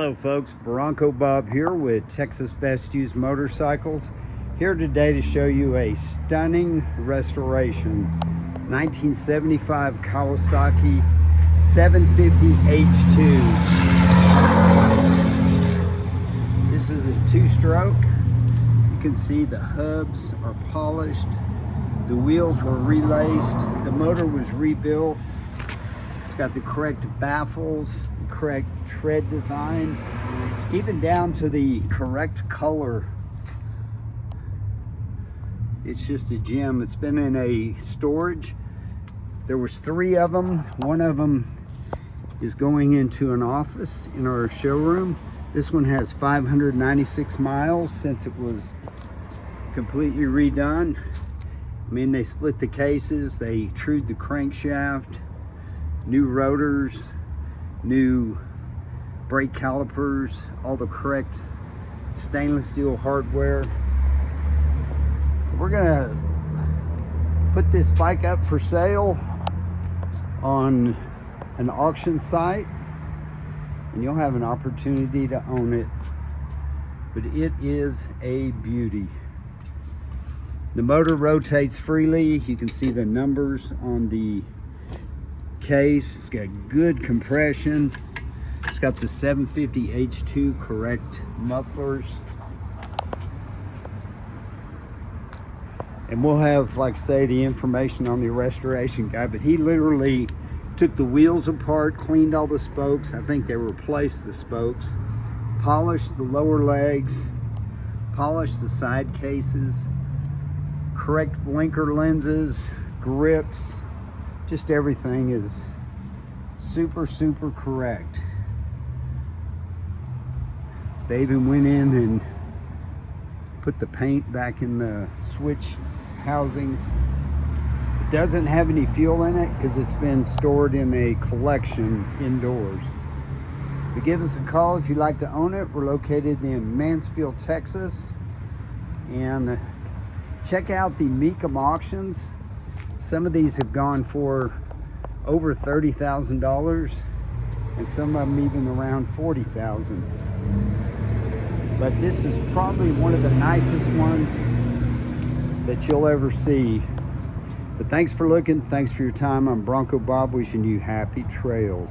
Hello folks, Bronco Bob here with Texas Best Used Motorcycles. Here today to show you a stunning restoration 1975 Kawasaki 750 H2. This is a two-stroke. You can see the hubs are polished, the wheels were relaced, the motor was rebuilt. It's got the correct baffles, the correct tread design, even down to the correct color. It's just a gem. It's been in a storage. There was 3 of them. One of them is going into an office in our showroom. This one has 596 miles since it was completely redone. I mean, they split the cases, they trued the crankshaft, new rotors, new brake calipers, all the correct stainless steel hardware. We're gonna put this bike up for sale on an auction site, and you'll have an opportunity to own it. But it is a beauty. The motor rotates freely. You can see the numbers on the case. It's got good compression. It's got the 750 H2 correct mufflers. And we'll have, like I say, the information on the restoration guy, but he literally took the wheels apart, cleaned all the spokes. I think they replaced the spokes, polished the lower legs, polished the side cases, correct blinker lenses, grips. Just everything is super correct. They even went in and put the paint back in the switch housings. It doesn't have any fuel in it because it's been stored in a collection indoors. But give us a call if you'd like to own it. We're located in Mansfield, Texas. And check out the Mecum auctions. Some of these have gone for over $30,000 and some of them even around $40,000. But this is probably one of the nicest ones that you'll ever see. But thanks for looking. Thanks for your time. I'm Bronco Bob, wishing you happy trails.